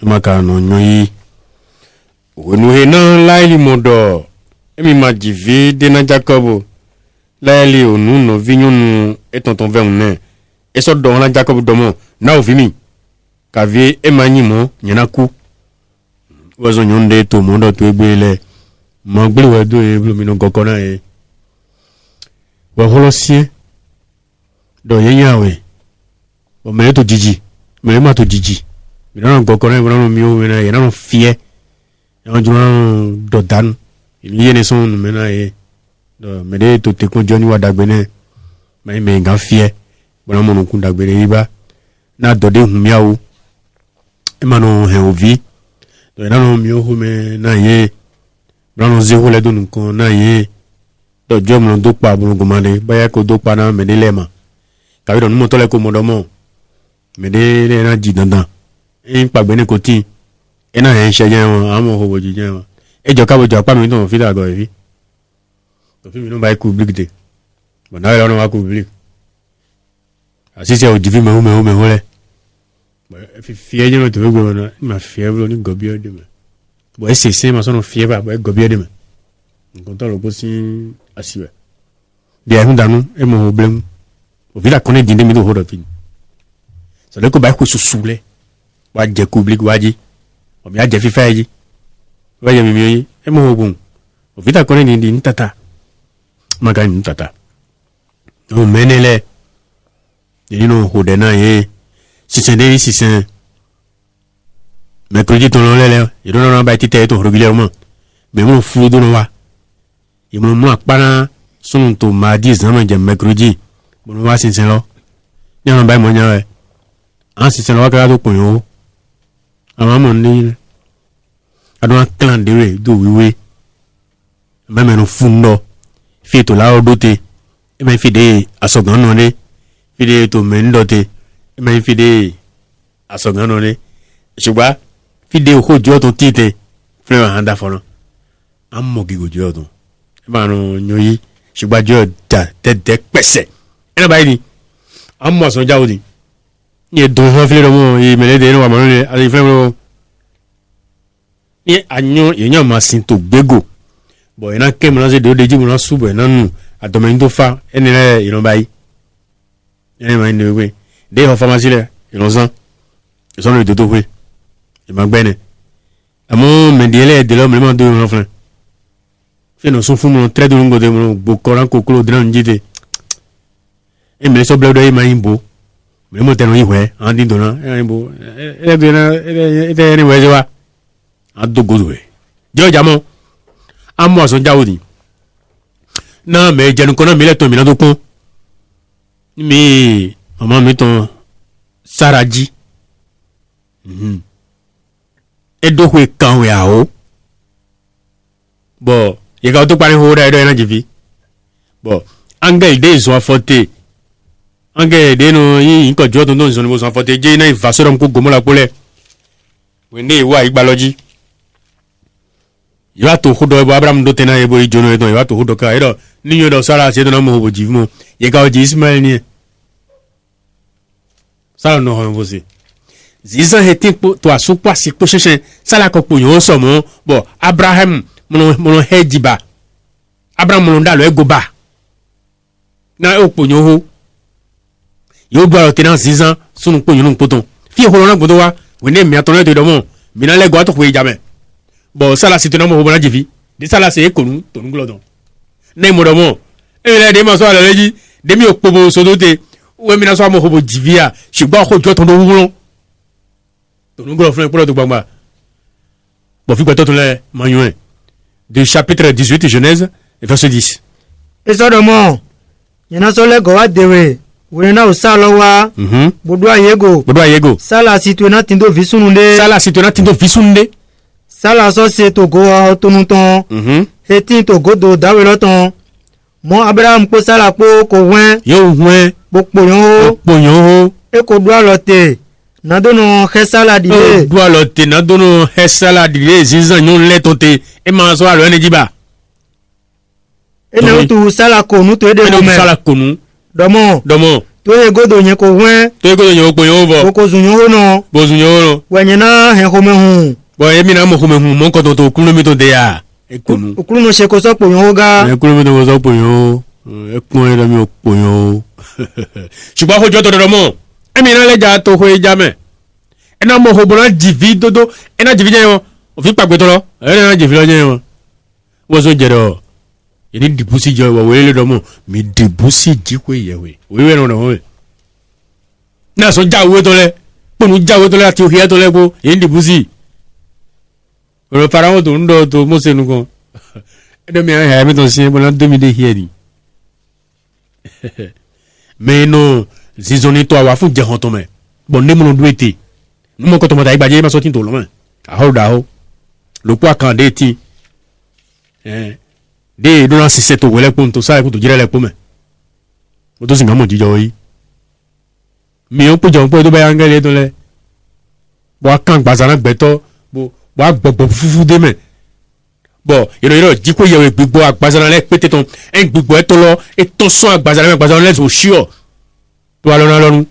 maka no nyoi wonu he na laili modo emi ma jivi de na Jacob laili onu no vinyonu et tonton verne e so don la Jacob domo na ovimi ka vie e manimo nyana ku wazo nyonde to mondo to ebele mo gbele wa do e blumino gokona e wa holosie do yenyawe o me to jiji me ma to jiji mi non gokona mi non mio me na non fie on jono do dan il yene son me na e do me de to te ko joni wa dagbene mai me nga fie bona mo kun dagbene iba na do de humiawo e ma no he ovi do na no mio hu me na ye brano zero le do nko na ye do jom no do pa bu ngomande baya ko do pa na me de lema ka wi do mo to le ko mo do mo me de le na ji dandan e pa gbe ni ko ti e na en se je won amo ho boji je won e jo ka bojo apa mi to fi da go fi to fi mi no ba ku public de mo na lo no wa ku public asisi o divi me ho le fi fi je no to go na ma fi e ni go bi o de me bo e se ma so no fi e ba bo e go bi o de me nkan to lo ko si asiwe bi e hun danu e mo ho blem o fi da konen dinde mi do ho do fi so le ko ba ko susule wa je public waji o mi a je fifa yi wa je mi e mo ogun o fi da konen di ntata maga ntata o menele you know ho de na ye sisen mercredi ton lele you don't know ba tite to régulièrement mais mo fu do no wa e mo apana sun to mardi zaman je mercredi mo wa sisen lo ni on ba mo nya an sisen lo ka do kun yo ama mo ni adon clan de re do wiwe même no fundo fi to la odote e me fi de asogan no ne fi de to mendote e me fi de asogan no ne ṣùgbọ́n fi de ko jo to tite frère handa fono am mo gigo jo to e ba no nyoyi ṣùgbọ́n jo da de pese e na ba ni am mo so jawo ni ni do ho fi le mo e mele de no wa mo le ali frère mo ni anyo yeyan ma sin to gbego bo ina ke mo na se de odeji mo na subo na nu adomen to fa eni le ino bayi eni ma ni we de ho pharmacie le ino san e so le dodo we e ma gbene amo me de le de lo me mo do no flan fe no so fu mo tre do ngo de mo bo koran kokolo de na njide e me so ble do e ma imbo me mo te no ihwe andi do na e imbo e de na e de ni we wa adogodo e jo jamo amo so jawodi na me jenu kono mi le to mi na to kun mi mama mi ton saraji e do we kan we awo bo ye ga to pare ho da do na jivi bo angel de zo forte angel de no yi nko jo to no zo ni bo zo forte je na invasoro ko gomola pole we ne wa igbaloji yo to hudo Abraham do tena ebo ijono edo yo to hudo ka edo niyo do sara se do na mo hobo jivmo ye ka o ji Ismail ni sara no ho vosi ziza heti to asupa si po sheshe sala ko po yo so mo bo Abraham mo hejiba Abraham mo ndalo ego ba na o po yo ho yo gba o tena ziza sunu po yo no poton fi ho na gbodo wa we ne mi atoro de do mo mi na le go to ko ijame bo sala situna mo bona jivi de sala se ekonu to nglodo ne mo do mo e le de mo so ala leji de mi opobo so dote we mi na so mo hobo jivia ṣùgbọ́n ko jo to do wuro to nglo fun po do gbagba bo fi gbeto to le manyon de chapitre 18 Genèse verset 10 e so do mo yana so le go wa dewe we na o sa lo wa bodo ayego sala situna tindo visunde sala so se to go tonu ton heti to go do dawe lo ton mo Abraham po sala po ko wen yo wen popo yo e ko do alote na dono hesala dile do alote na dono hesala dile zizan yon le tonte e ma so alo ene jiba e na tu sala ko nu to e de mo sala ko nu domo to to ye godo nye ko wen to ye godo nye ko yo bo ko zunyo ho no bo zunyo no wenye na he ho me hu bo e mi na mo ho me hu mo ko to kunu mi to de ya e kunu okunu no se ko so po yo ga e kunu mi to so po yo e kun e mi o po yo ṣùgbọ́n hojo to do mo e mi na le ja to ho e ja me e na mo ho bo na jivi dodo e na jivi je won o fi pagbe to lo e na jivi lo je won wo so je do yeni dibusi je wa wele do mo mi dibusi jikwe yewe wewe no no na so jawe to le ponu jawe to le ati ohia to le go yeni dibusi oro parawo to ndo to mo se nu ko edo mi ha mi to sin bo na 2000 here ni mais no zizoni to wa fun je hon to me bon ne mo no duete no mo ko to mo ta igbaje ma so tin to lo mo a ho da ho lo po akande ti de do na sise to wele punto sai ku to jire le po me mo to sin mo jijo yi mi o po jo po do ba angele to le bo akan gbaza na gbeto bo agbogbo fufu de me bo iro jiko yewe gbigbo agbaza na le pete ton en gbigbo e to lo e to so agbaza na le so sure to alo na lorun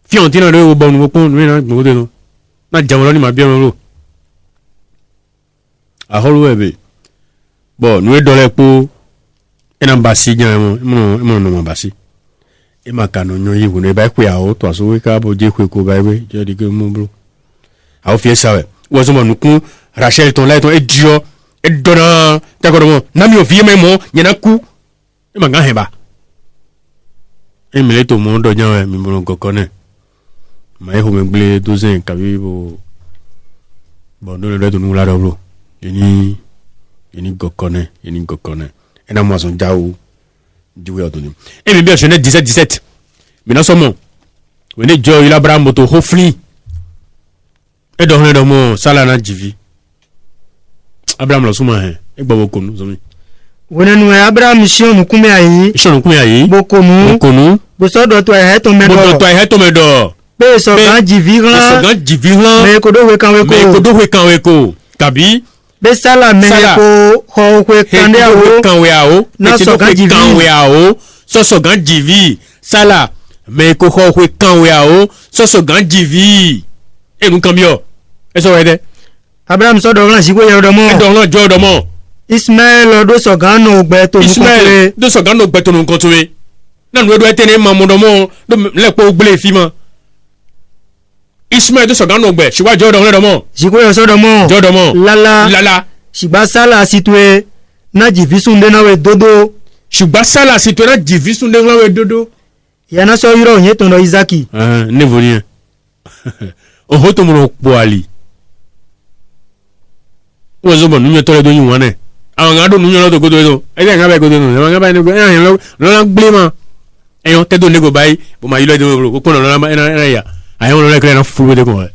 Fiorentina le wo bonu po nu na gbogbo de no na jawo lo ni ma bi ron ro aholu ebe bo nu e dole po ena mbasi jan mo no mbasi e makano nyo yi wo ne ba ku ya o to aso we ka bo je ku ko ba we je di ke mo bro a o fi sawe wo so mo nukun Rachel ton la ton e dio e dona ta ko mo na mi o fi me mo nyana ku e ma nga he ba e mi le to mo do jan mi mo kokko ne ma e ho me gble dozen ka bi bo no le do nu la do bro yeni gokone et na moi son jaou jouer autonom et bien je n'ai 17 maintenant somo we ne jo il Abraham moto hofli et donc le mo sala na jivi Abraham lo suma he e gbo ko nu so mi wona nu Abraham shonu kume ayi bokonu bo so do to he to me do pe so gan jivi ran me ko do we kan we ko kabi be sala me ko ho kwe kanwe awo na so gan jivi kanwe awo so gan jivi sala me ko ho kwe kanwe awo so gan jivi e nu kan bio e so wede Abraham so do ran si ko ye do mo e do ran jo do mo Ismael do so gan no gbe to nu kon to we na nu do etene ma mo do mo le po gble fi mo Ismael do so gan no gbe siwa jo do ran do mo siko yo so do mo lala shigba sala situe na jivisunde na we dodo shigba sala situe na jivisunde na we dodo yana so yiro yen to no Isaki ne volien o hoto mo po ali o zo bon nyo to le do yin wane awon ga do nyo to go do e ga ba go do no ga ba ni go lo la glema e yo te do ne go bai bo ma yilo do ko no na ya ayi won le kle na fu de ko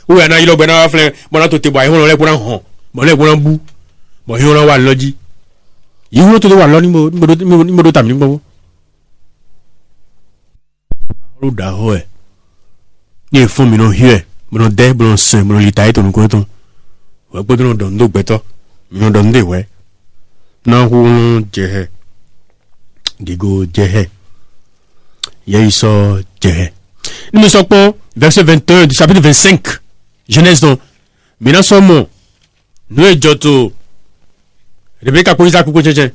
o ya na yilo gbe na fle mo na to te bo ayi won le ko na han mo le ko na bu mo yi won wa loji yi won to wa lo ni mo do tam ni gbo o da ho e ni fun mi no here mo no de mo no sen mo no litai to nu ko to wa gbo do ndo gbeto mi no do nde we na hu je digo je he ye iso je he nous sommes verset 21 du chapitre 25 Genèse donc maintenant sommes nous et Joto Rebecca pour Isaac ko cheche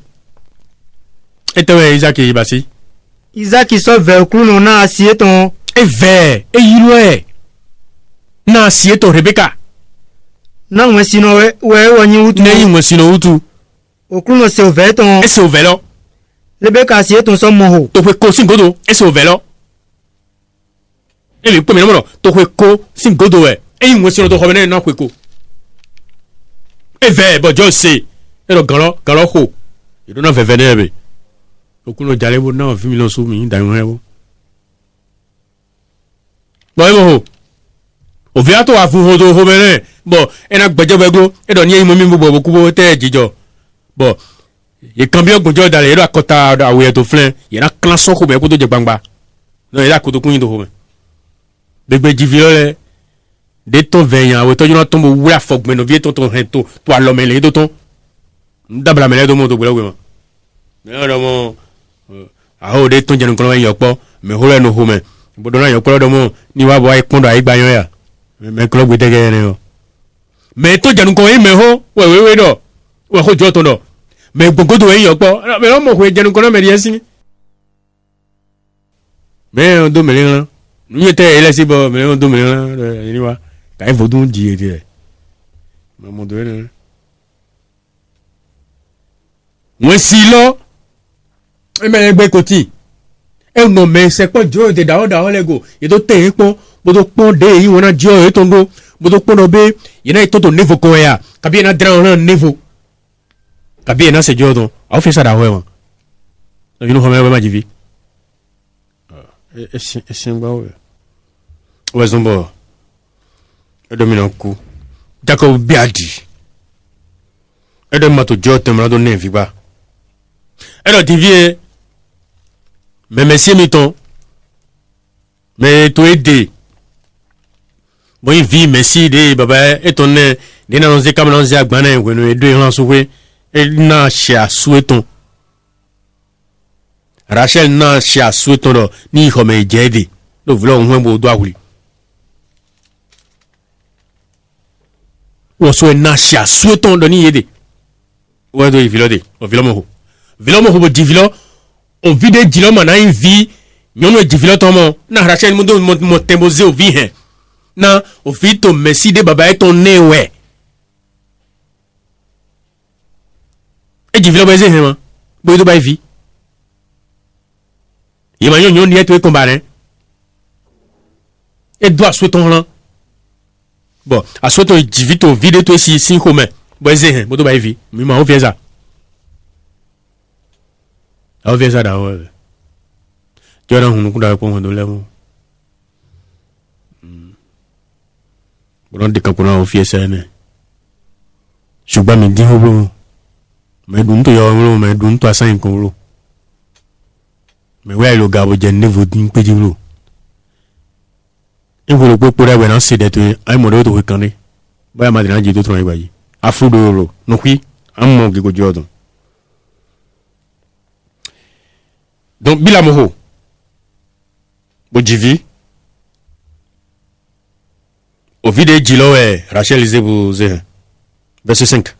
etewe Isaac yi basi Isaac so vers kunu na asie ton e ver e yilwe na asie to Rebecca na nwesino we wonyi utu ne nwesino utu okunu se over ton e se over lo Rebecca asie ton so moho to pe ko singodo e se over lo ele pome no to ko singodo e nwesino to hobene na ko e ver bo jo se e do galo ho e do na ve venere be okunu jale bo na fi mi lo su mi da yon rebo bo e mo o vi ato afu ho do hobene bo e na gbeje gbego e do ni imo mi bo ku bo te jijo bo e kan bi ogunjo dale e do akota awe to flen e na clan so ko be ko to je gbangba no e la ko to kun yin to ho me gbegbe jiviole de ton veyan awe to jona ton bo wura fogme no vie ton to alomele do ton ndabla mele do mo to gbele we mo me do mo aho de ton jenu kono yokpo me hore no home bodo na yokpo do mo ni wa bo ai pondo ai gbayan ya me club de ge ne o me to jenu ko me ho we do we ho jo to do me gbogbo do yokpo me lo mo ho jenu kono me ri esi me o do me ran ni te ele si bo me o do me ran ni wa kai vodun ji e me mo do ne wọ́n sí lọ ẹ̀mẹ̀ ẹgbẹ́ kòtì ẹ̀ nà mẹ́ sẹ́pọ̀ jọ ètè dáwọ́ lẹ́gò ètò tẹ̀ ẹ́ pọ́n bótó pọ́n dé èyí wọn náà jọ ètò ńgó bótó pọ́n náà bẹ́ yẹn náà ètò tó néfò kọ́ ẹ̀ yà kàbí yẹn náà dẹ́rẹ́ náà néfò kàbí yẹn náà sẹ́jọ́ ọ̀tún àwọn fi sàdá wẹ̀ wọn lọ́jọ́ ní ọmọ ẹ̀ má jìbí. ẹ̀sìn gbà wẹ̀ ẹ̀sùn bọ̀ ẹ̀dọ́mìnà kú Jacob bíàdì ẹ̀dọ́ mọ̀tò jọ́ tẹ̀mọ́lá tó ní ìfigbá. Alors tu viens mais monsieur Miton mais tu aider bon il vit merci de baba et ton de na nze comme nze agbana en gwenu edo ihan souwe e na sha soueton Rachel na sha soueton do ni ho me jede do vlo ohun bo do ahuri wo so na sha soueton do ni yede wo do ivilode o vilomo Vilomo hobo divilo on vide diloma na in vie nyono divilo tomo na Rachel mundo mo temboze o vi hen na o vito merci de baba et ton ne we e divilo beze hen ma bo do ba vi ye ma nyon ni eto combattre e doit souhaiter lan bon a souhaiter divito vide to si sin home beze hen bo do ba vi mi ma o vie ça aw fi sa da wo jora hunu ku da ko hondo lemo bonon de kampona o fi sa ne suba mi di hobo me dun to yo lo me dun to asan ko lo me we lo gabo je nevo din pe di lo e wo lo po ra we na se de to ai mo do to kan ni ba ma de na ji to tron igba yi afu do lo no kwi ammo gi go jodon. Donc, Bilamoho, Bojivi, au vide Djiloé, Rachel Zebou Zé, verset 5.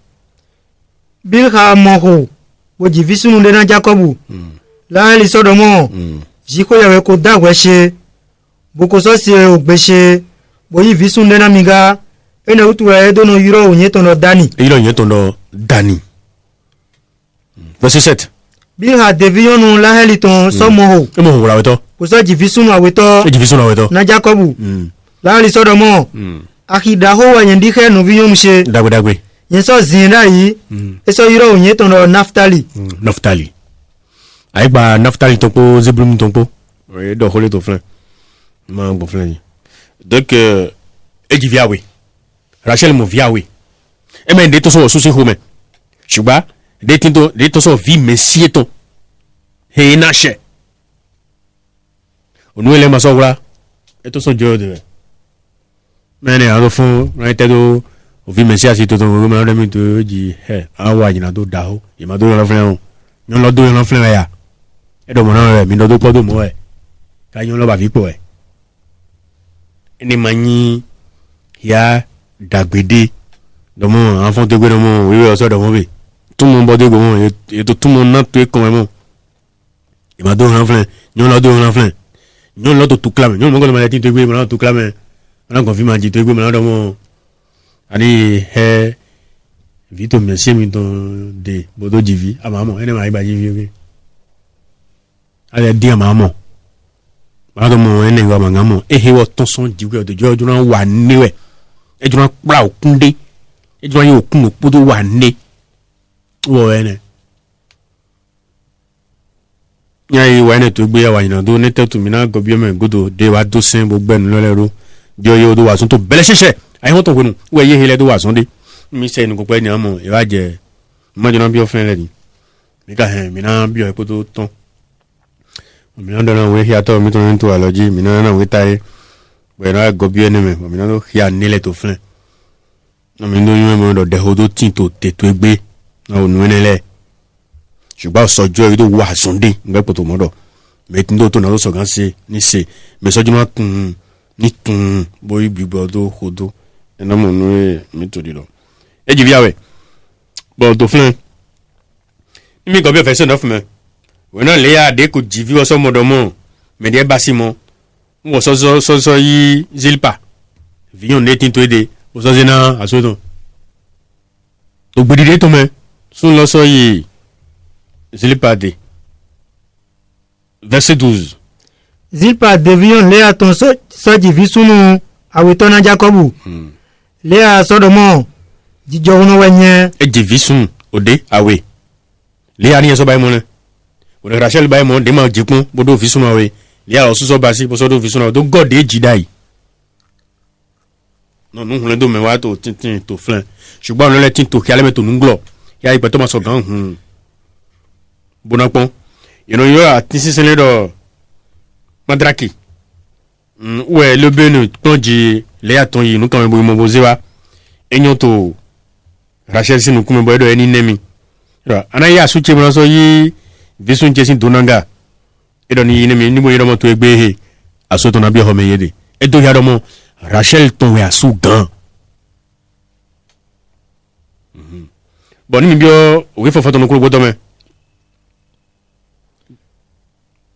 Bilamoho, Bojivi Sununde na Jacobu, la Lisodomo, Jiko yawe koda weshe, Bokososi Ogbeche, Boyi Visunde na Miga, ene utuwa edono yuro unyetono Dani. Yuro unyetono Dani. Verset 7. Biha deviyonu la heliton so moho. Moho la weto. Kuso jivisunu aweto. Jivisunu aweto. Na Jacobu. La heli sodomo. Akidaho wa yendike no viyonu she. Dagwe. Yenso zinda yi. Eso yiro unyeto no Naftali. Naftali. Aigba Naftali tonko Zebulun tonko. Oui, do hole to flan. Ma bon flan. Donc eji viawe. Rachel mo viawe. E men de to so susi home. Shuba de to so vi messie ton he nache onu ele masowra e to so jode mene aro fun right do vi messie asi to to me mi to ji he awa jina do daho e ma do la flen nyon lo do la flen ya e do mo na mi do po do mo e ka nyon lo ba vi po e ni mani ya dagbede do mo enfant de gbe do mo we o so do mo be tout mon bordé gomo et tout mon nan tout quand même il m'a donné un flan nyon la do un flan nyon la to tout clame nyon mo ko ma ti to gbe mo tout clame on a confirmé ti to gbe mo do mo ani he vito monsieur mi ton de bodo jivi amamo ene ma iba jivi oke ale di amamo ma do mo ene wa mangamo e he wo ton son jiwe de jojo na wa niwe e jona pra okunde e jona yo okun opodo wa ne wo ene nyai wa ene to gbe ya wa ina do ne tetu mi na go bi me godo de wa do sin gbogbo enu lolero jo yo do wa sun to bele sese ai won to wonu we ye hele do wa sun de mi se nu gbogbo eni amo e wa je mo jona bi o fen le ni mi ka he mi na bi o epo to ton mi na do na we hia to mi to ntu aloji mi na we tai we na go bi eni me mi na do hia nile to fen na mi no yin mo do de ho do tin to te to egbe na onu enele ṣùgbọ́n sọjọ́ èyí tó wà sunday ńgbẹ́ pọ̀tò mọ́dọ̀ mais tindo to na so gan se ni se mais so juma tun ni tun boy gbigbo do hodo ena mo no mi to di lo e ji viawe bo to fun mi ko bi fe se no fun me we na le ya de ko ji vi o so modomo me de basimo wo so yi zilpa vion ne tin to de o so zena asoto to gbedide to me sun lo so yi zilpa de verset 12 Zilpa devion Léa ton soji visunu awitona Jacobu. Léa sodomo jijono wenye e divisun ode awe. Léa ni so bay mon. O Rachel bay mon de ma jikun bodo visunu awe. Léa o so basi bo so do visunu do god e jidai. Non nous le do me wa to tintin to flan. Ṣùgbọ́n le tin to ki ale me to nunglo. Ya ipe to ma so gan bonapon. You know you are tisisele do Madraki. Ouais, le benu tonji Léa ton yi nous quand même mo bozewa. Enyo to Rachel sinu kuma boy do eni nemi. Ana ya suche mo so yi visun jesin donanga. E do ni nemi ni mo yiro mo to egbe he. Asoto na bi ho me yede. E do ya do mo Rachel ton we asu gan. Bon ni bio o fo foto no ko godo me.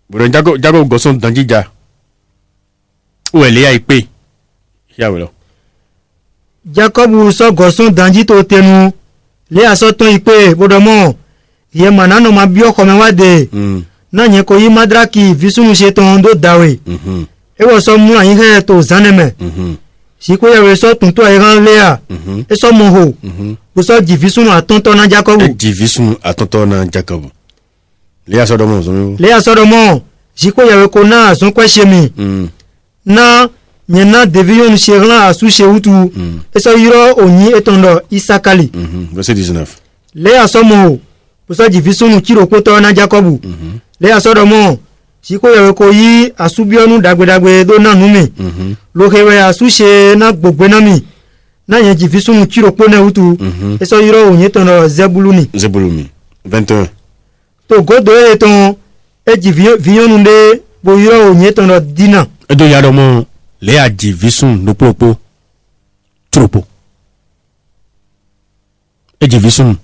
Bon jago goson danjija. Où elle est à épée. Jacob so goson danji to tenu. Léa so ton ipé bodomo. Ye manano mabio kome wade. Na nye ko yi madraki visunu sheton do dawe. E wo so mu ayin he to zaneme. Siko ye so tun to eran Léa. E so moho. Bo so di visunu atonto na Jacob. Di visunu atonto na Jacob. Léa sodomo zo. Léa sodomo. Siko ye ko na son kwa shemi. Na nyena devion shegla asu sheutu eso yiro onyi etondo Isakali. Verset 19. Léa somo poso divisunu kiro poto na Jacobu. Léa sodomo siko ye ko yi asubionu dagbe do na numi. Lo hewe asu she na gbogbe na mi. Na yen divisunu kiro pone utu eso yiro onyi etondo Zebuluni. 21. To godo eton e divionu nde bo yiro onyi etondo Dina. Edo yadomo Léa di visun no propo tropo. E di visun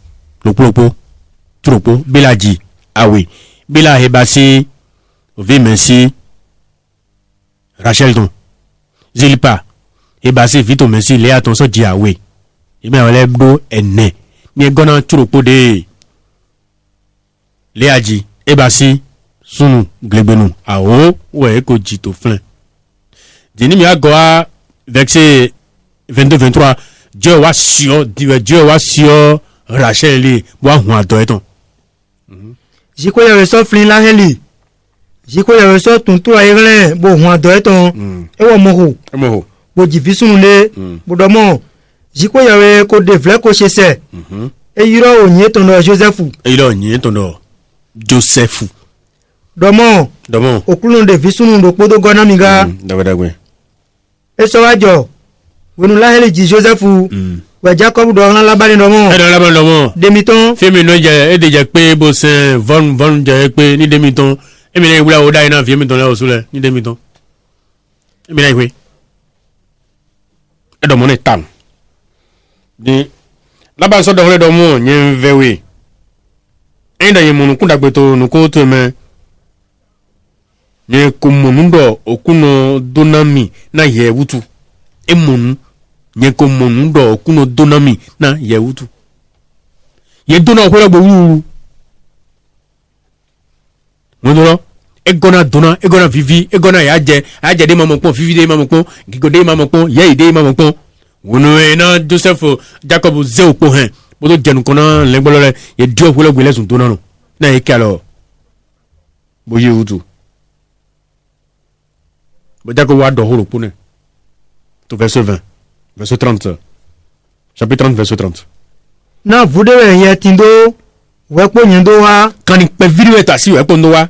no propo tropo belaji awe bela hebasi ovi merci Rachel ton Zilpa hebasi vito merci Léa ton so di awe e me ole bdo ene ni gona tropo de Léa ji hebasi sunu glebenu awo we ko ji to flan. Dini mi agoa verset 22-23 Dieu wa sio Rachel li wa hu ado eton. Jiko ye so flin la heli. Jiko ye so tuntu ayele bo hu ado eton. E wo moho. Bo divisunu le bodomo. Jiko ye ko devle ko chese. E yiro onyi eton do Joseph. E yiro onyi eton do Joseph. Domo. Okulun de visunu do podo gona miga. Dagwe. Eso wajo wenu la heli ji Joseph wa Jacob do ran labari domo demiton femi no je e de je pe bo se von je pe ni demiton e mi na wula o dai na fi demiton la o sule ni demiton e mi na iwe e do mo ne tam di laba so do re do mo nyen vewe e da yemu kun dagbe to nu ko to me ye komonundo okuno donami na yewutu emonu ye komonundo okuno donami na yewutu ye dona okwere gbo wuru egona vivi egona yaje de mamopon vivi de mamopon gigo de mamopon ye de mamopon wono ena Joseph Jacob ze opo hen bodo jenu kona lengbolo ye dio okwere gbo lesun dona no na ye kalo bo yewutu. Jacob wa dohoro pune. To verset 20. Verset 30. Chapitre 30 verset 30. Na vudewe ye tindo wepo nyendo wa kani pe video eta si wepo ndo wa.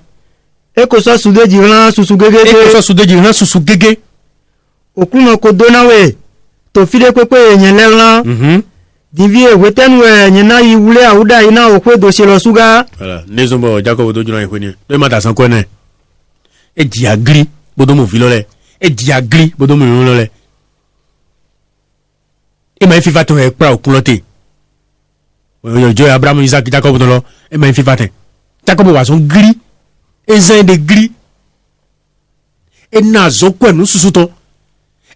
Eko so sude jiran susu gege. Okuno ko donawe. To fide pepe yen leran. Divie wetenwe nyena yi wule awuda ina okwe do se lo suga. Voilà. Nezombo Jacob do juna ikweni. Do mata san kwene. e jia gri bodo mo vi lole e jia gri bodo mo yin lole e ma fi fato e pra okulote o jo Abraham Isaac Jacob don lo e ma fi fato Jacob wa son gri e zan de gri e na zo kwenu susuto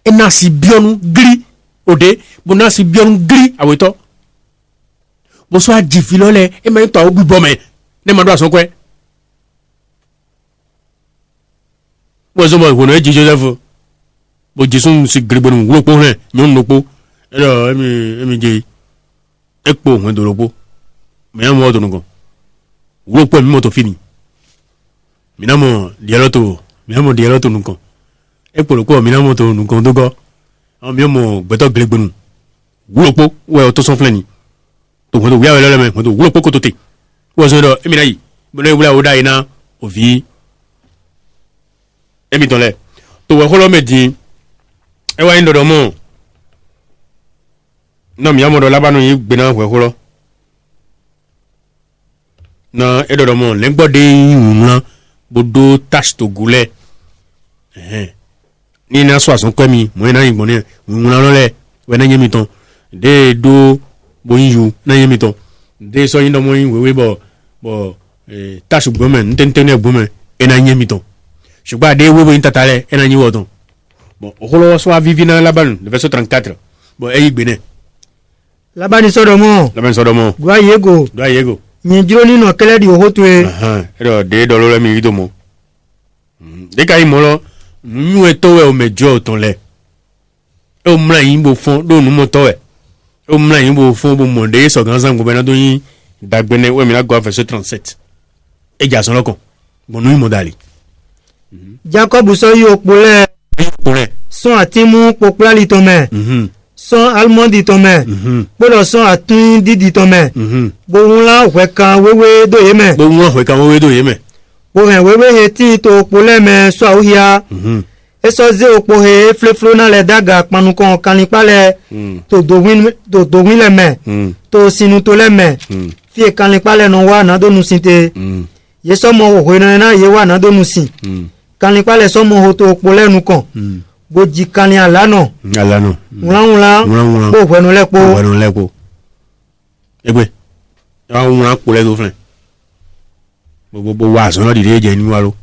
e na si bionu gri ode bo na si bionu gri aweto bo so aji fi lole e ma to ogbi bo me ne ma do aso kwe bo so mo wono e ji Joseph bo Jesu si gri bo nu wo po he nyon no po emi je ekpo won do ropo me mo do nugo wo po mi mo to fini mi na mo dialoto nugo ekpo ropo mi na mo to nugo dogo àwọn mi mo gbeto glegbenu wo po we o to so fleni to wo do wi awele me mo to wo po ko to te wo so do emi na yi bo le wula o da ina o vi emi ton le to wo holo me di e wa ndo do mo no mi amodo labanu yi gbena hwehoro na edodo mo lengbode yunna bodo tash to gule ni na so asun kwemi mo na yigbon ni yunna lole we na yemi ton de do boyin na yemi ton de so yin do mo yin wewe bo tash gbomen ntente ne gbomen e na yemi ton ṣùgbọ́n de wewe yin tatale e na yin wo ton bo oholo so avivi na labanu le verset 34 bo e yigbene Labani Sodomo. Dwa yego. Nyejiro ni no kele di ohotwe. Ero de dolo le mi idomo. De kai molo nu eto we o mejo ton le. O mla yin bo fon do nu mo to we. O mla yin bo fon bo monde so gan san go bena do yin dagbene we mi na go verset 37. E ja son lokon. Bo nu mo dali. Jacob so yi opole. Son atimu popula li tome. Son almondi tome bodo son atun didi tome bo wula hwekan wewe do yeme bo hen wewe he ti to pole me so awhia eso ze opo he fleflo na le daga panu kon kanipale to dowin le me to sinu to le me fi kanipale no wa na do nu sinte ye so mo ho na ye wa na do nu sin kanipale so mo ho to pole nu kon boji kani alano wula bo hwenu lepo egbe ya wula po le do flen bo wa so no dide je ni wa lo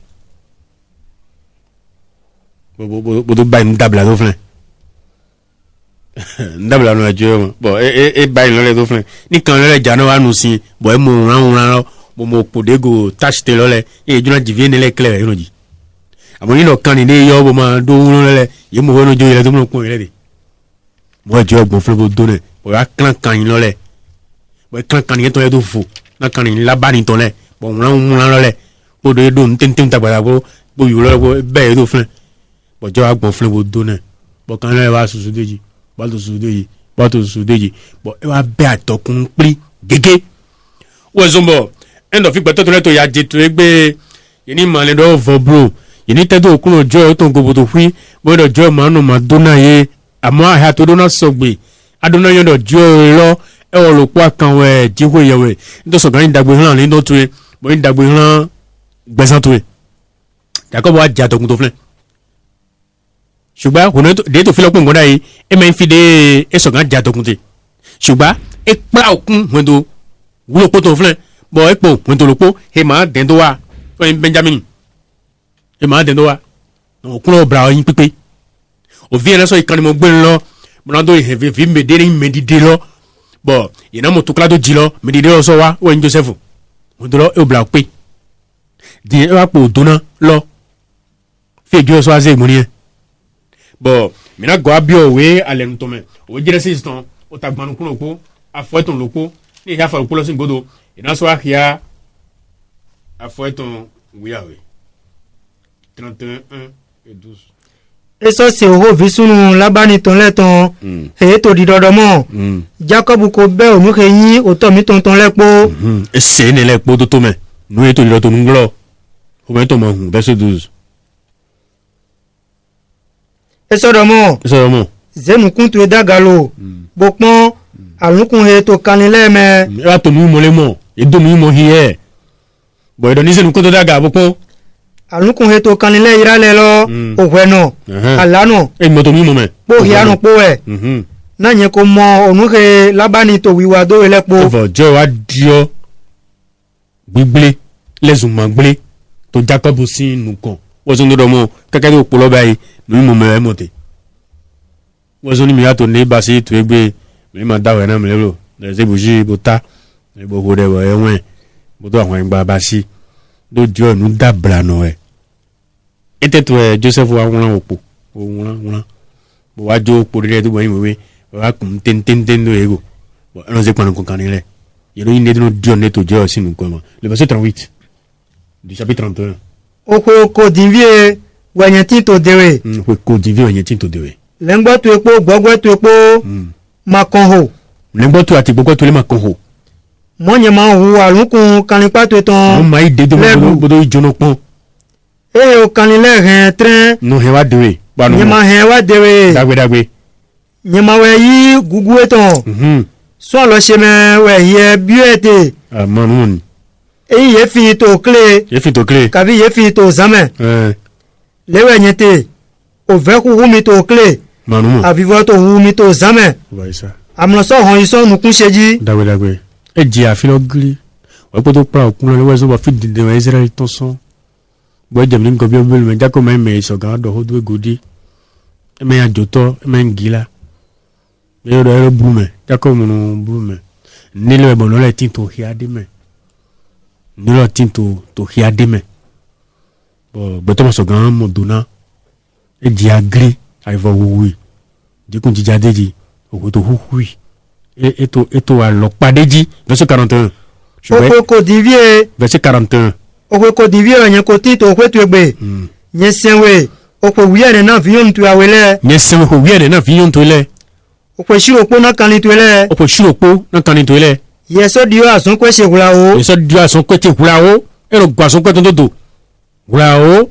bo do ba ni dabla do flen dabla no ajo bo e ba ni le do flen ni kan le ja no wa nu sin bo e mo wula bo mo po de go touch te lo le e juna divie ne le clear no ji àmọ́ yín lọ kan ní ilé yọ bó máa dó wúrú lẹ́lẹ̀ yìí mo wọ́n jó ilẹ̀ tó múlò kún ilẹ̀ dè mo ẹ̀jọ́ ọgbọ̀n fúlẹ̀ bó dó nẹ̀ bọ̀ yà kàn kan yín lọ́lẹ̀ bọ̀ yà kàn yín tó yẹ tó fò náà kan yín lábá ní tọ́lẹ̀ bọ̀ wúrán lọ́lẹ̀ bó do yẹ dó ní tẹ́ntẹ́n tagbàdà bó yù lọ́lẹ̀ bó bẹ́ẹ̀ yẹ tó fúlẹ̀ bọ̀ jọ́ ọgbọ̀n fúlẹ̀ bó dó nẹ̀ bọ̀ kan lọ́lẹ̀ wá susu déjì bá tó susu déjì bọ̀ ẹ wá bẹ́ àtọkùn pírí gégé wọ́n zombo end of ìgbà tó tó lẹ́tọ̀ yà jẹ́ tó ẹgbẹ́ yẹn ní màlẹ́ dọ́ fọ́ bro yini tedo okuno joy to gobodo fui bodo joy manu madonna ye amo aha to dona sogbe adona yodo joy lo e o lo po kan we jiwo yewe ndo so gan dagbe han ni ndo tuwe bo ni dagbe han gbesan tuwe Jacob wa ja to kun to flen ṣùgbọ́n ko de to filo kun goda yi e me fi de e so gan ja to kun te ṣùgbọ́n e pa okun wendo wulo po to flen bo e po wendo lo po he ma den do wa o Benjamin e ma den do wa no kuno bra yin pipe o vi en so ikan mo gbe lo mo na do he vi me de ni me di de lo bo ina mo to kla do ji lo me di de lo so wa o en Joseph mo do lo e bra pe di e wa po dona lo fi jo so aze mo ni bo mi na go abi o we ale nto me o Genesis ton o tagbanu kuno po afo ton lopo ni ya fa lopo lo sin godo ina so ahia afo ton wi awe 31 et 12. Eso se oho visunu labani ton leton he to di dodomo Jacob ko be onu ke yin o to mi ton lepo e se ne lepo to me nu e to di dodo nglo o me to mo hun verset 12. Eso domo zenu kuntu edagalo bopon alukun he to kanile me e to mi mo le mo e do mi mo hi e bo e do ni zenu kuntu daga bopon alukun heto kanile irale lo ohweno alano e moto mi mo me po hianu po e na nye ko mo onuke labani to wiwa do ele po ovo jo wa dio gbigble lezuma gble to Jacob sin nukan wozo ndo mo keke do polo bayi mi mo me mote wozo ni mi ato ne ba si to egbe mi ma dawe na mi lero le se buji bota e bo ko de wo enwen bo do àwọn igba ba si do jo nu dabla no e ete to Joseph wa won opo won bo wa jo opo re do yin wewe wa kun ten do ego bo no se panu kan ile yero yin no dio ne to jo sinu ko mo le verset 38 du chapitre 31 oko ko divie wanyanti to dewe ko divie wanyanti to dewe lengbo to epo gbogbo to epo makonho lengbo to ati gbogbo to le makonho mo nye ma hu alukun kanipa to ton mo mai de bodo ijono pon o kanile hen tren no he wa dewe ba no nye ma hen wa dewe dagbe nye ma we yi gugu eton so lo se me we ye biete amanu ye fi to clé kabi ye fi to zaman lewe nyete o ve ku humi to clé manu avivo to humi to zaman baisa amlo so hon iso nu kun seji dagbe e ji afilo gri wa poto pra okun lo wezo ba fit de Israel ton son bo je mi ngobi obel me jako me so ga do hodo godi e me ajoto e me ngila me yo do brume jako mu brume ni le bon le tinto hiade me ni lo tinto to hiade me bo beto so ga mo duna e ji agri ai vo wi di kun ji jade ji o to hui eto a lokpadeji verset 41 oko divie verset 41 oko divie nyen ko tito ko twegbe nyen senwe oko wiere na vion tu awele nyen senwe ko wiere na vion tu le oko shiro po na kan tu le oko shiro po na kan tu le yeso dio ason ko se hula o yeso dio ason ko te hula o ero gwa ason ko to do hula o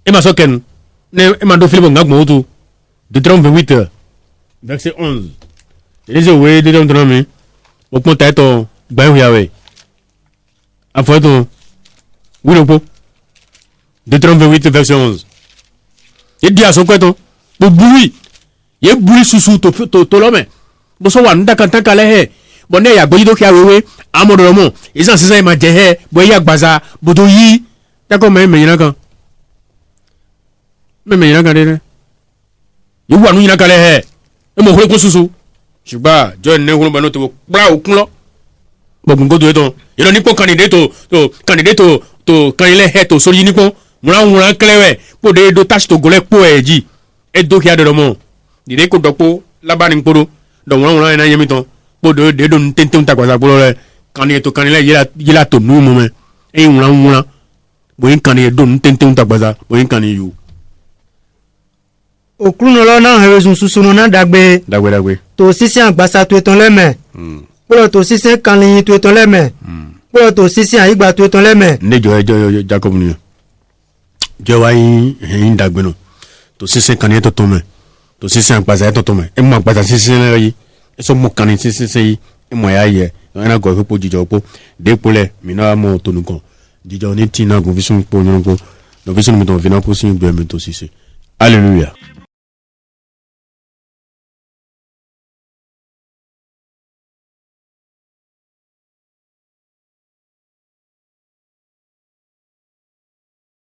e ma so ken ne e ma do Philippe ngagmo to Deutéronome 28 verset 11 les owe de don drame o pon taito gba hu yawe afoto wuro po Deutéronome 28 verset 11 e dia so kweto bo buri ye buri susu to lome bo so wa nda kan tan kale he bo ne ya gboyi do kia wewe amodo mo isan sisa ma je he bo ya gbaza bo do yi tako me yina kan me yina kan de ye wa nu yina kale he e mo hore ko susu ṣùgbọ́n jọ ní ehun bẹ̀rẹ̀ tó gbá òkun lọ gbogbo nǹkan tó yẹ tán yẹn nípò kàndídé tó kan ilé ẹ̀ tó sórí nípò wúrán kẹlẹ́wẹ̀ kó de do táṣì tó gọlẹ́ pò ẹ̀ jì ẹ̀ dó kí á dẹ̀rọ̀ mọ́ dìde kó dọ̀pọ̀ lábàáni kporo dọ̀ wúrán yẹn náà yẹmi tán kó de do téńté ń tagbasa kporo rẹ̀ kàndídé tó kan ilé yẹlá tó nù mọ́ mẹ́ ẹ̀yin wúrán bóyin kàndídé do téńté ń tagbasa bóyin kàndídé yòó. Okunulo na heresun susunu na dagbe to sisi agbasa to eton leme polo to sisi kanlin to eton leme polo to sisi igba to eton leme nejo Jacob ni jo wa yin dagbe no to sisi kanlin to to me to sisi agbasa to to me e mo agbasa sisi le yi e so mo kanlin sisi yi e mo ya ye na go po jijo po de pole mi na mo to nukan jijo ni ti na go visun po nyon ko no visun mi to vina ko sin gbe mi to sisi hallelujah.